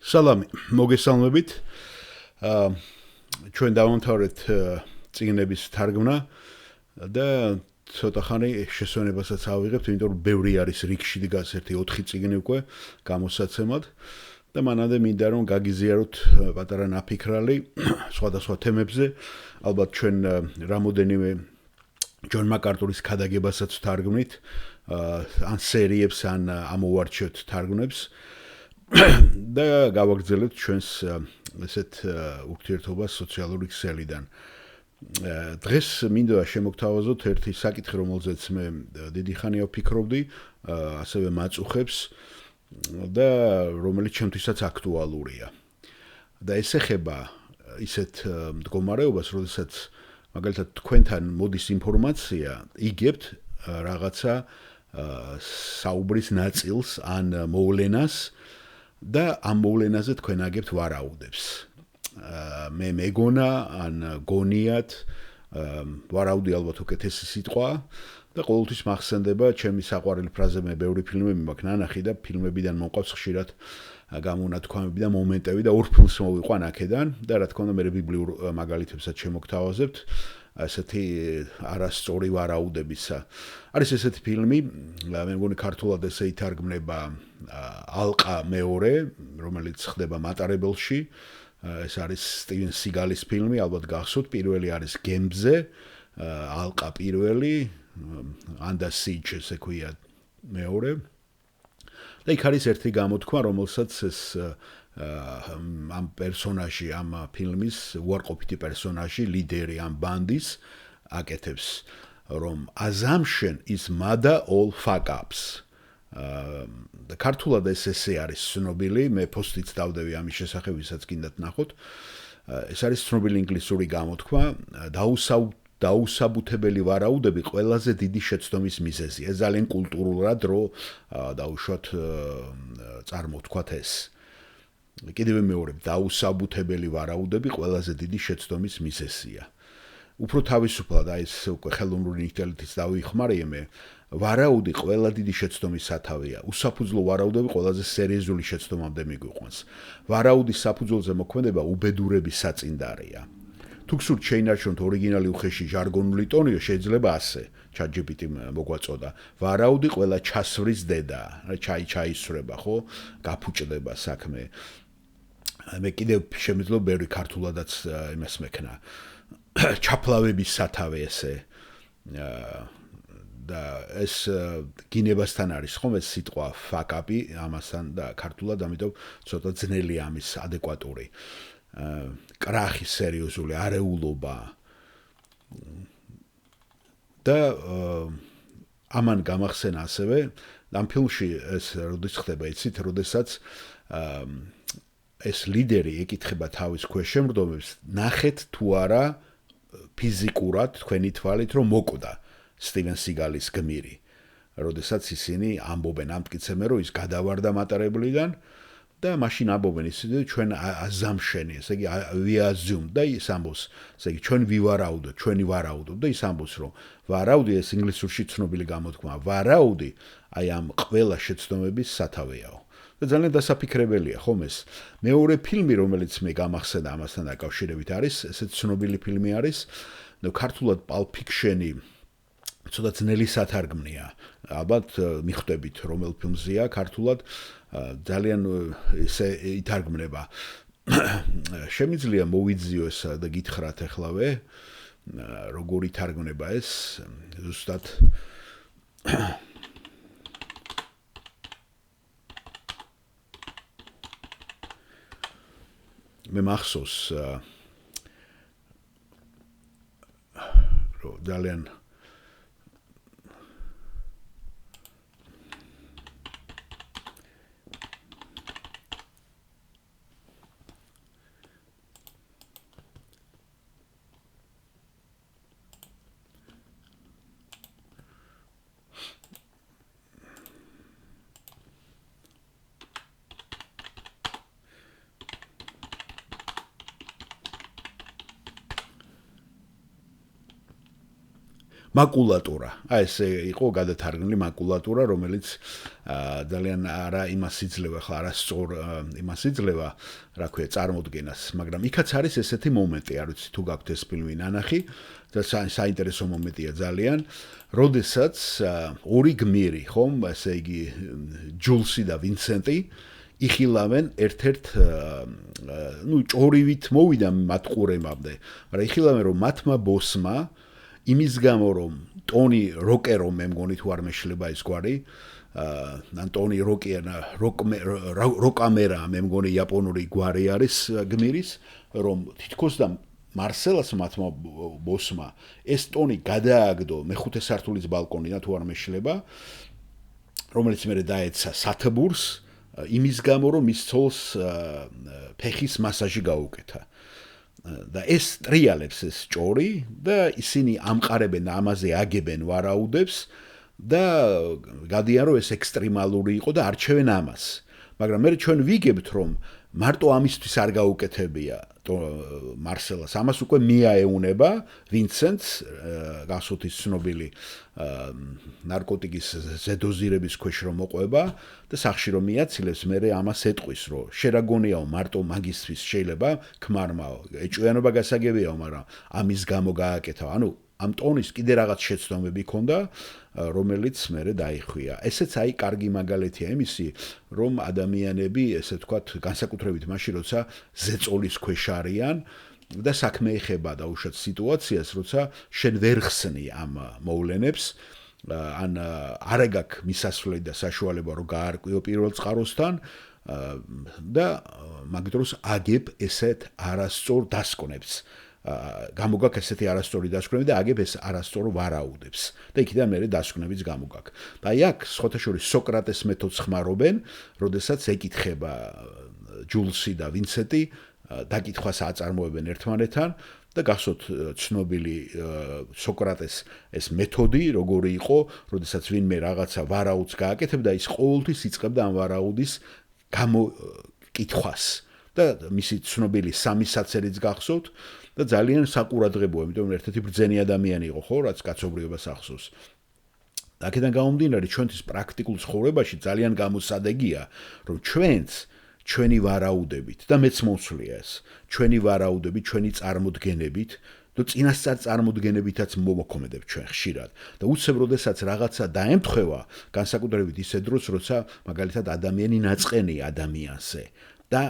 სალამი, მოგესალმებით. ჩვენ დავამთავრეთ წიგნების თარგმნა და ცოტა ხანი შესვენებასაც ავიღებთ, იმიტომ რომ ბევრი არის რიგში დგას ერთი 4 წიგნი უკვე გამოსაცემად და მანამდე მინდა რომ გაგიზიაროთ პატარა ნაფიქრალი სხვადასხვა თემებზე. ალბათ ჩვენ რამოდენიმე ჯონ მაკარტურის ქადაგებასაც თარგმნით, ან სერიებს, ან ამოვარჩევთ თარგმნებს. და გავაგრძელებთ ჩვენს ესეთ ურთიერთობას სოციალური ქსელიდან. დღეს მინდა შემოგთავაზოთ ერთი საკითხი, რომელზეც მე დიდი ხანია ვფიქრობდი, ასევე მაწუხებს და რომელიც ჩემთვისაც აქტუალურია. და ეს ეხება ისეთ მდგომარეობას, როდესაც მაგალითად თქვენთან მოდის ინფორმაცია, იგებთ რაღაცა საუბრის ნაწილს ან მოვლენას და ამ მოვლენაზე თქვენ აგებთ ვარაუდებს. მე მეგონა ან გონიათ, ვარაუდი ალბათ უკეთესი სიტყვა და ყოველთვის მახსენდება ჩემი საყვარელი ფრაზე, მე ბევრი ფილმები მაქვს ნანახი და ფილმებიდან მომყავს ხშირად გამონათქვამები და მომენტები და ორ ფილმს მოვიყვან აქედან და რა თქმა უნდა მე ბიბლიურ მაგალითებსაც შემოგთავაზებთ ასეთი არასწორი ვარაუდებისა. არის ესეთი ფილმი, მე მგონი ქართულად ესე ითარგმნება ალყა მეორე, რომელიც ხდება მატარებელში. ეს არის სტივენ სიგალის ფილმი, ალბათ გახსოვთ, პირველი არის გემზე, ალყა პირველი, Under Siege ესე ქვია მეორე. და იქ არის ერთი გამოთქმა, რომელსაც ეს ამ პერსონაჟი, ამ ფილმის უარყოფითი პერსონაჟი, ლიდერი ამ ბანდის აკეთებს, რომ assumption is mother all fuck ups. და ქართულად ეს ესე არის ცნობილი, მე პოსტიც დავდევი ამის შესახებ, ვისაც გინდათ ნახოთ. ეს არის ცნობილი ინგლისური გამოთქმა, დაუსაბუთებელი ვარაუდები ყველაზე დიდი შეცდომის მიზეზია. ეს ძალიან კულტურულად რო დაუშვათ წარმოვთქვათ ეს. კიდევ მეორებ, დაუსაბუთებელი ვარაუდები ყველაზე დიდი შეცდომის მიზეზია. უფრო თავისუფლად, აი ეს უკვე ხელოვნური ინტელექტით დავიხმარე მე, ვარაუდი ყველა დიდი შეცდომის სათავეა. უსაფუძვლო ვარაუდები ყველაზე სერიოზული შეცდომამდე მიგვიყვანს. ვარაუდის საფუძველზე მოქმედება უბედურების საწინდარეა. თუ გსურთ შეინარჩუნოთ ორიგინალი უხეში ჟარგონული ტონიო, შეიძლება ასე, ChatGPT მოგვაწოდა. ვარაუდი ყველა ჩასვრის დედა, ჩაისვრება, ხო? გაფუჭდება საქმე. მე კიდევ შემიძლია ბევრი ქართულადაც იმას მექნა. ჩაფლავების სათავე ესე. და ეს გინებასთან არის ხომ ეს სიტყვა fuck up-ი ამასთან და ქართულად, ამიტომ ცოტა ძნელია ამის ადეკვატური. კრახი სერიოზული არეულობა. და ამან გამახსენა ასევე ამ ფილმში ეს როდის ხდება, იცით, როდესაც ეს ლიდერი ეკითხება თავის ქვეშემრდომებს, ნახეთ თუ არა ფიზიკურად თქვენი თვალით რომ მოკვდა სტივენ სიგალის გმირი. როდესაც ისინი ამბობენ ამტკიცებენ რომ ის გადავარდა მატარებლიდან და მაშინ ამბობენ ისინი ჩვენ assumption, ესე იგი we assume და ის ამბობს, ესე იგი ჩვენ ვივარაუდოთ, ჩვენი ვარაუდობ და ის ამბობს რომ ვარაუდი ეს ინგლისურში ცნობილი გამოთქმა, ვარაუდი აი ამ ყველა შეცდომების სათავეაო. და ძალიან დასაფიქრებელია ხომ ეს. მეორე ფილმი, რომელიც მე გამახსენდა ამასთან დაკავშირებით არის, ესეც ცნობილი ფილმი არის, ქართულად Pulp Fiction-ი ცოტა ძნელი სათარგმნია. ალბათ მიხვდებით რომელ ფილმზეა ქართულად, ძალიან ესე ითარგმნება. შემიძლია მოვიძიო ეს და გითხრათ ახლავე, როგორი თარგმნება ეს, ზუსტად მე მახსოვს რომ ძალიან მაკულატურა. ეს იყო გადათარგმნილი მაკულატურა, რომელიც ძალიან არა იმას იძლევა, ხო არასწორ იმას იძლევა, რა ქვია, წარმოდგენას, მაგრამ იქაც არის ესეთი მომენტი, არ ვიცი თუ გაქვთ ეს ფილმი ნანახი, და საინტერესო მომენტია ძალიან, როდესაც ორი გმირი, ხომ, ესე იგი ჯულსი და ვინსენტი იხილავენ ერთ-ერთ ჭორივით მოვიდა მათ ყურემამდე, მაგრამ იხილავენ რომ მათმა ბოსმა იმის გამო რომ ტონი როკერო მე მგონი თუ არ მეშლება ეს გვარი ან ტონი როკამერა მე მგონი იაპონური გვარი არის გმირის რომ თითქოს და მარსელას მათმა ბოსმა ეს ტონი გადააგდო მეხუთე სართულის ბალკონიდან თუ არ მეშლება რომელიც მე დაეცა სათბურს იმის გამო რომ მის ცოლს ფეხის მასაჟი გაუკეთა და ეს ტრიალებს ეს ჭორი და ისინი ამყარებენ ამაზე აგებენ ვარაუდებს და გადიან რომ ეს ექსტრემალური იყო და არჩევენ ამას მაგრამ მე ჩვენ ვიგებთ რომ მარტო ამისთვის არ გაუკეთებია მარსელას ამას უკვე მიაეუნება ვინსენტს გასოთის ცნობილი ნარკოტიკის ზედოზირების ქვეშ რომ მოყვება და სახში რომ მიაცილებს მე ამას ეტყვის რომ შერაგონიაო მარტო მაგისთვის შეიძლება ქმარმა ეჭვიანობა გასაგებიაო მაგრამ ამის გამო გააკეთა ანუ ამ ტონის კიდე რაღაც შეცდომები ქონდა რომელიც მე დაიხვია ესეც აი კარგი მაგალითია იმისი რომ ადამიანები ესე ვთქვათ განსაკუთრებით მაშინ როცა ზეწოლის ქვეშ არიან და საქმე ეხება დაუშვათ სიტუაციას როცა შენ ვერ ხსნი ამ მოვლენებს ან არ ეგაქვს მისასვლელი და საშუალება რომ გაარკვიო პირველ წყაროსთან და მაგ დროს აგებ ესეთ არასწორ დასკვნებს გამოგაქვს ესეთი არასწორი დასკვნები და აგებ ეს არასწორ ვარაუდებს და იქიდან მე დასკვნებიც გამოგაქვს და აი აქ სხვათაშორის სოკრატეს მეთოდს ხმარობენ როდესაც ეკითხება ჯულსი და ვინსენტი დაკითხვას აწარმოებენ ერთმანეთთან და გახსოვთ ცნობილი სოკრატეს ეს მეთოდი როგორი იყო როდესაც ვინმე რაღაცა ვარაუდს გააკეთებდა ის ყოველთვის იწყებდა ამ ვარაუდის გამოკითხვას და მისი ცნობილი სამი საცერიც გახსოვთ და ძალიან საყურადღებოა, იმიტომ რომ ერთ-ერთი ბრძენი ადამიანი იყო, ხო, რაც კაცობრიობას ახსოვს. და აქედან გამომდინარე, ჩვენთვის პრაქტიკულ ცხოვრებაში ძალიან გამოსადეგია, რომ ჩვენი ვარაუდებით და მეც მომსვლია ეს, ჩვენი ვარაუდებით, ჩვენი წარმოდგენებით და წინასწარ წარმოდგენებითაც მომოქმედებ ჩვენ ხშირად. და უცებ როდესაც რაღაცა დაემთხვევა, განსაკუთრებით ისე დროს, როცა მაგალითად ადამიანი ნაწყენი ადამიანზე და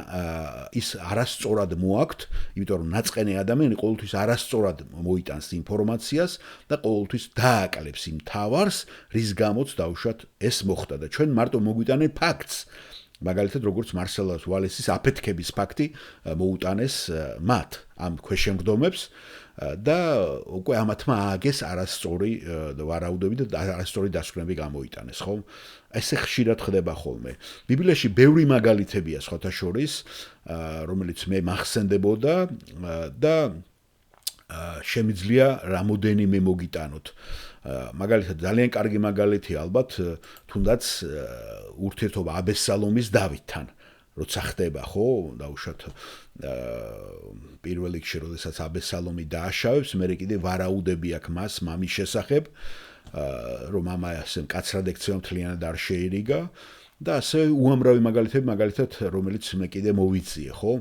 ის არასწორად მოაქვთ, იმიტომ რომ ნაწყენი ადამიანი ყოველთვის არასწორად მოიტანს ინფორმაციას და ყოველთვის დააკლებს იმ თავარს, რის გამოც დაუშვათ ეს მოხდა და ჩვენ მარტო მოგვიტანენ ფაქტს. მაგალითად როგორც მარსელას ვალესის აფეთქების ფაქტი მოუტანეს მათ ამ ქვეშემდგომებს და უკვე ამათმა ააგეს არასწორი ვარაუდები და არასწორი დასკვნები გამოიტანეს, ხო? ესე ხშირად ხდება ხოლმე. ბიბლიაში ბევრი მაგალითებია სხვათა შორის, რომელიც მე მახსენდებოდა და შემიძლია რამოდენიმე მოგიტანოთ. მაგალითად ძალიან კარგი მაგალითია ალბათ თუნდაც ურთიერთობა აბესალომის დავითთან როცა ხდება ხო დაუშვათ პირველ რიგში როდესაც აბესალომი დააშავებს მე კიდე ვარაუდები აქვს მას მამის შესახებ რომ მამა ასე მკაცრად ექცევა მთლიანად არ შეერიგა და ასე უამრავი მაგალითები მაგალითად რომელიც მე კიდე მოვიძიე ხო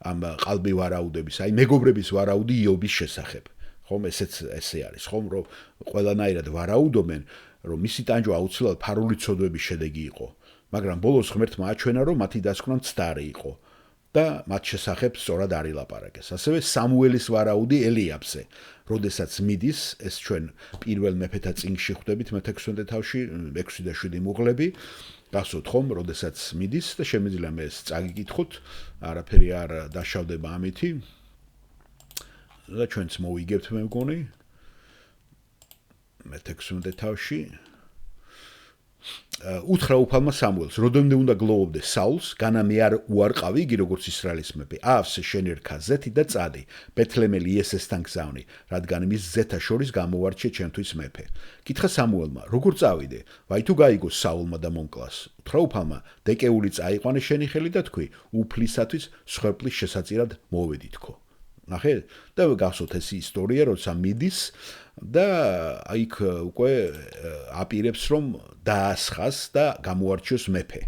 ამ ყალბი ვარაუდების აი მეგობრების ვარაუდი იობის შესახებ ხომ ესე არის ხომ რომ ყველანაირად ვარაუდობენ რომ მისი ტანჯვა აუცილებლად ფარული ცოდვების შედეგი იყო მაგრამ ბოლოს ღმერთმა აჩვენა რომ მათი დასკვნა მცდარი იყო და მათ შესახებ სწორად არ ილაპარაკეს ასევე სამუელის ვარაუდი ელიაბზე როდესაც მიდის ეს ჩვენ პირველ მეფეთა წიგნში ხვდებით მე-16 თავში 6 და 7 მუღლები გასვოთ ხომ როდესაც მიდის და შემიძლია მე ეს წაგიკითხოთ არაფერი არ დაშავდება ამითი და ჩვენც მოვიგებთ მე მგონი მე-16 თავში უთხრა უფალმა სამუელს როდემდე უნდა გლოვობდე საულს განა მე არ უარყავი იგი როგორც ისრაელის მეფე ავსე შენ ერქა ზეთი და წადი ბეთლემელი იესესთან გზავნი რადგან მის ზეთა შორის გამოვარჩიე ჩემთვის მეფე კითხა სამუელმა როგორ წავიდე ვაი თუ გაიგო საულმა და მომკლას უთხრა უფალმა დეკეული წაიყვანე შენი ხელი და თქვი უფლისათვის სხვერპლის შესაწირად მოვედი თქო ნახე და გახსოვთ ეს ისტორია როცა მიდის და აიქ უკვე აპირებს რომ დაასხას და გამოარჩიოს მეფე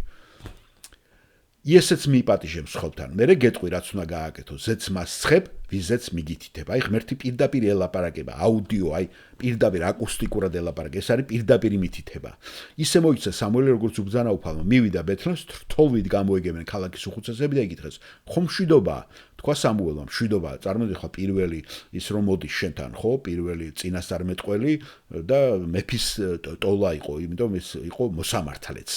ისეც მიიპატიჟებს ხოლთან მე გეტყვი რაც უნდა გააკეთო ზეც მას ცხებ ვიზეც მიგითითებ აი ღმერთი პირდაპირ ელაპარაკება აუდიო აი პირდაპირ აკუსტიკურად ელაპარაკება ეს არის პირდაპირ მითითება ისე მოიცა სამუელი როგორც უბძანა უფალმა მივიდა ბეთლემს თოლვით გამოეგებენ ქალაქის უხუცესები და იგითხრეს ხომ მშვიდობაა თქვა სამუელმა მშვიდობაა წარმოიდგინე ხო პირველი ის რომ მოდის შენთან ხო პირველი წინასწარმეტყველი და მეფის ტოლა იყო იმიტომ ის იყო მოსამართლეც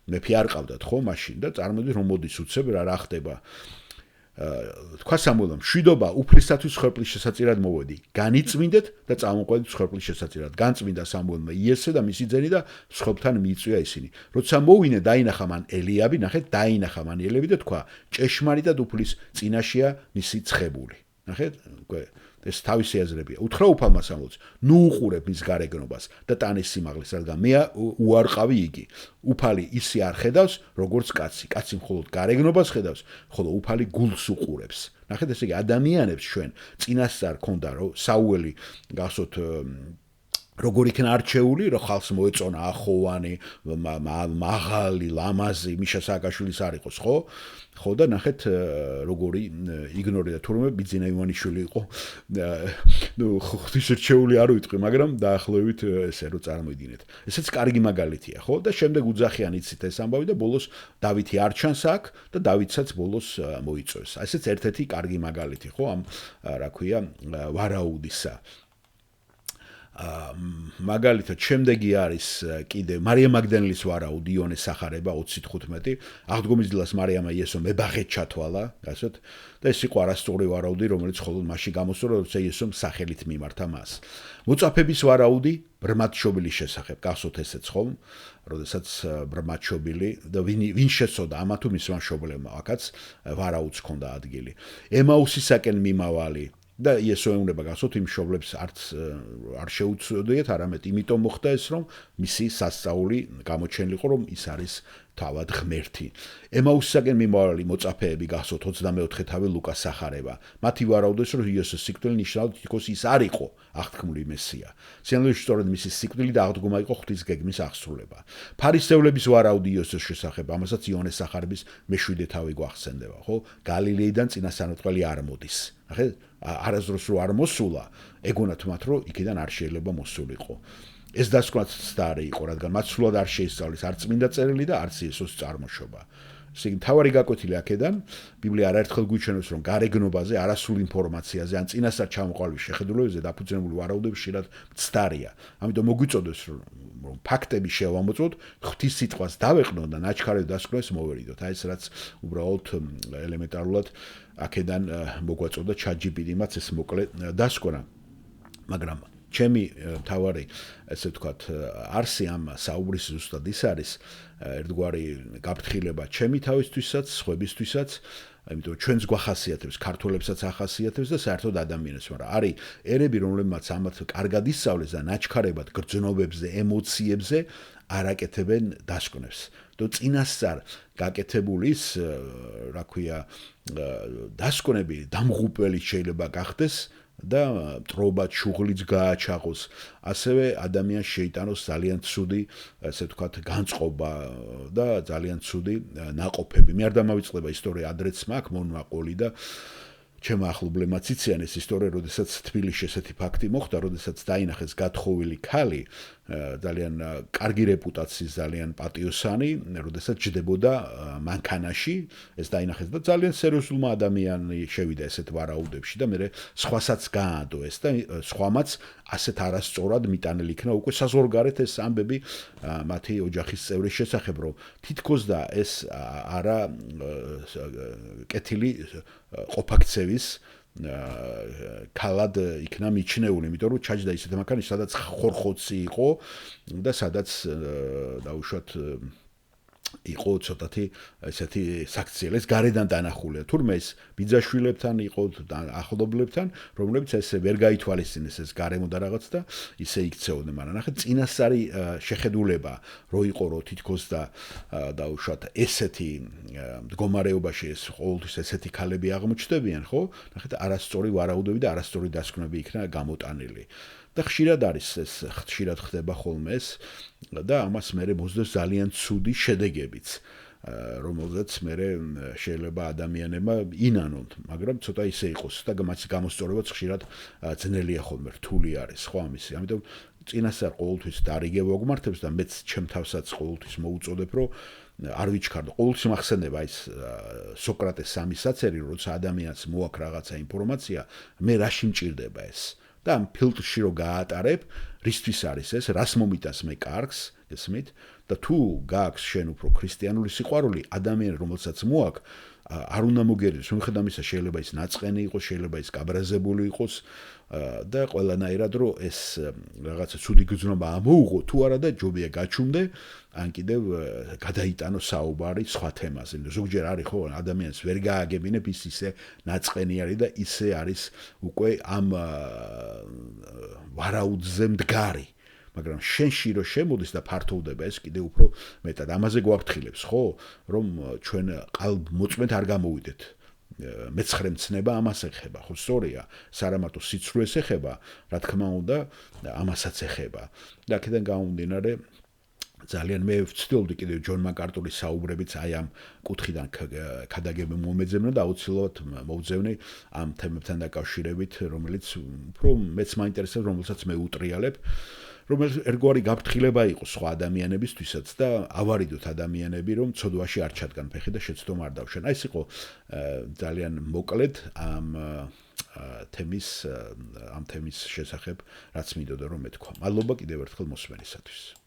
მეფე არ ყავდათ ხო მაშინ და წარმოიდგინე რომ მოდის უცებ რა ხდება თქვა სამუელმა მშვიდობა უფლისათვის ხერხლის შესაწირად მოვედი განიწმინდეთ და წამოყვედით ხერხლის შესაწირად განწმინდა სამუელმა იესე და მისი ძენი და სხვებთან მიიწვია ისინი როცა მოვინე დაინახა მან ელიაბი ნახეთ დაინახა მან ელიაბი და თქვა ჭეშმარიტად უფლის წინაშეა მისი ცხებული ნახეთ უკვე ეს თავისი აზრებია უთხრა უფალმა სამუელს ნუ უყურებ მის გარეგნობას და ტანის სიმაღლეს რადგან მე უარყავი იგი უფალი ისე არ ხედავს როგორც კაცი მხოლოდ გარეგნობას ხედავს ხოლო უფალი გულს უყურებს ნახეთ ესე იგი ადამიანებს ჩვენ წინასწარ ქონდა რომ საუელი გახსოვთ როგორ იქნა არჩეული რომ ხალხს მოეწონა ახოვანი მაღალი ლამაზი მიშა სააკაშვილის არ იყოს ხო და ნახეთ როგორი იგნორირდა თურმე ბიძინა ივანიშვილი იყო ნუ ღვთისმშობელი არ ვიტყვი მაგრამ დაახლოებით ესე რომ წარმოიდგინეთ ესეც კარგი მაგალითია ხო და შემდეგ უძახიან იცით ეს ამბავი და ბოლოს დავითი არ ჩანს აქ და დავითსაც ბოლოს მოიწვევს ესეც ერთ-ერთი კარგი მაგალითი ხო ამ რა ქვია ვარაუდისა მაგალითად შემდეგი არის კიდე მარია მაგდალენის ვარაუდი იონეს სახარება 20:15 აღდგომის დილას მარიამა იესო მებაღეთ ჩათვალა გასვეთ და ეს იყო არასწორი ვარაუდი რომელიც მხოლოდ მასში გამოსულა როცა იესომ სახელით მიმართა მას მოწაფების ვარაუდი ბრმათშობილის შესახებ გახსოვთ ესეც ხომ როდესაც ბრმათშობილი და ვინ შეცოდა ამა თუ მისმა მშობლებმა აქაც ვარაუდს ჰქონდა ადგილი ემაუსისაკენ მიმავალი და იესო ეუბნება გასოთ იმ მშობლებს არ შეუცდოდათ არამედ იმიტომ მოხდა ეს რომ მისი სასწაული გამოჩენილიყო რომ ის არის თავად ღმერთი ემაუსისაკენ მიმავალი მოწაფეები გასოთ 24 თავი ლუკას სახარება მათი ვარაუდეს რომ იესოს სიკვდილი ნიშნავდა თითქოს ის არ იყო აღთქმული მესია სინამდვილეში სწორედ მისი სიკვდილი და აღდგომა იყო ღვთის გეგმის აღსრულება ფარისევლების ვარაუდი იესოს შესახებ ამასაც იონეს სახარების მე-7 თავი გვახსენდება ხო გალილეიდან წინასწარმეტყველი არ მოდის ნახეთ არასდროს რო არ მოსულა ეგონათ მათ რომ იქიდან არ შეიძლება მოსულიყო ეს დასკვნაც ცდარი იყო რადგან მათ სულად არ შეისწავლეს არც წმინდა წერილი და არც იესოს წარმოშობა ესე იგი თავარი გაკვეთილი აქედან ბიბლია არაერთხელ გვიჩვენებს რომ გარეგნობაზე არასრულ ინფორმაციაზე ან წინასწარ ჩამოყალიბების შეხედულებებზე დაფუძნებული ვარაუდები ხშირად ცდარია ამიტომ მოგვიწოდეს რომ ფაქტები შევამოწმოთ ღვთის სიტყვას დავეყნოთ და ნაჩქარევ დასკვნას მოვერიდოთ აი ეს რაც უბრალოდ ელემენტარულად აქედან მოგვაწოდა ChatGPT-მაც ეს მოკლე დასკვნა მაგრამ ჩემი თავარი ესე ვთქვათ არსი ამ საუბრის ზუსტად ის არის ერთგვარი გაფრთხილება ჩემი თავისთვისაც სხვებისთვისაც იმიტომ ჩვენს გვახასიათებს ქართველებსაც ახასიათებს და საერთოდ ადამიანებს მაგრამ არის ერები რომლებმაც ამათ კარგად ისწავლეს და ნაჩქარებად გრძნობებზე ემოციებზე არაკეთებენ დასკვნებს და წინასწარ გაკეთებული ის რა ქვია დასკვნები დამღუპველი შეიძლება გახდეს და მტრობა შუღლიც გააჩაღოს ასევე ადამიანს შეიტანოს ძალიან ცუდი ასე ვთქვათ განწყობა და ძალიან ცუდი ნაყოფები მე არ დამავიწყდება ისტორია ადრეც მაქვს მონმაყოლი და ჩემო ახლობლებმაც იციან ეს ისტორია როდესაც თბილისში ესეთი ფაქტი მოხდა როდესაც დაინახეს გათხოვილი ქალი ძალიან კარგი რეპუტაციის ძალიან პატიოსანი როდესაც ჯდებოდა მანქანაში ეს დაინახეს და ძალიან სერიოზულმა ადამიანი შევიდა ესეთ ვარაუდებში და მე სხვასაც გაადო ეს და სხვამაც ასეთ არასწორად მიტანილი იქნა უკვე საზღვარგარეთ ეს ამბები მათი ოჯახის წევრის შესახებ რომ თითქოს და ეს არა კეთილი ყოფაქცევის ქალად იქნა მიჩნეული, იმიტომ რომ ჩაჯდა ისეთ მანქანაში, სადაც ხორხოცი იყო და სადაც დაუშვათ იყო ცოტათი ესეთი საქციელი, ეს გარედან დანახულია. თურმე ეს ბიძაშვილებთან იყო ახლობლებთან, რომლებიც ესე ვერ გაითვალისწინეს ეს გარემოდა რაღაც და ისე იქცეოდნენ, მაგრამ ნახეთ წინასწარი შეხედულება რო იყო რო თითქოს და დაუშვათ ესეთი მდგომარეობაში ეს ყოველთვის ესეთი ქალები აღმოჩნდებიან, ხო? ნახეთ არასწორი ვარაუდები და არასწორი დასკვნები იქნა გამოტანილი. და ხშირად არის ეს ხშირად ხდება ხოლმე ეს და ამას მე მოსდევს ძალიან ცუდი შედეგებიც რომელზეც მე შეიძლება ადამიანებმა ინანონ მაგრამ ცოტა ისე იყოს და მათი გამოსწორებაც ხშირად ძნელია ხოლმე რთული არის ხო ამისი ამიტომ წინასწარ ყოველთვის დარიგე ვოგმართებს და მეც ჩემ თავსაც ყოველთვის მოუწოდებ რომ არ ვიჩქარდო ყოველთვის მახსენდება ის სოკრატეს სამი საწერი როცა ადამიანს მოაქვს რაღაცა ინფორმაცია მე რაში მჭირდება ეს და ამ ფილტრში რო გაატარებ, რისთვის არის ეს, რას მომიტანს მე კარგს, ესმით, და თუ გააქვს შენ უფრო ქრისტიანული სიყვარული, ადამიანი რომელსაც მოაქვს, არ უნდა მოგერიოს, მიუხედავად იმისა, შეიძლება ის ნაწყენი იყოს, შეიძლება ის გაბრაზებული იყოს და ყველანაირად რო ეს რაღაცა ცუდი გრძნობა ამოუღო, თუ არა და ჯობია გაჩუმდე, ან კიდევ გადაიტანო საუბარი სხვა თემაზე. ზოგჯერ არის ხო, ადამიანს ვერ გააგებინებ ის ისე ნაწყენი არის და ისე არის უკვე ამ ვარაუდზე მდგარი. მაგრამ შენში რო შემოდის და ფართოვდება ეს კიდე უფრო მეტად ამაზე გვაფრთხილებს ხო რომ ჩვენ ყალბმოწმეთ არ გამოვიდეთ მეცხრე მცნება ამას ეხება ხო სწორია სარამატო სიცრუეს ეხება რა თქმა უნდა ამასაც ეხება და აქედან გამომდინარე ძალიან მე ვცდილობდი კიდევ ჯონ მაკარტურის საუბრებიც აი ამ კუთხიდან ქადაგებები მომეძებნა და აუცილებლად მოვძებნი ამ თემებთან დაკავშირებით რომელიც უფრო მეც მაინტერესებს რომელსაც მე უტრიალებ რომელიც ერთგვარი გაფრთხილება იყოს სხვა ადამიანებისთვისაც და ავარიდოთ ადამიანები რომ ცოდვაში არ ჩადგან ფეხი და შეცდომა არ დავშენ. აი ეს იყო ძალიან მოკლედ ამ თემის შესახებ რაც მინდოდა რომ მეთქვა. მადლობა კიდევ ერთხელ მოსმენისათვის.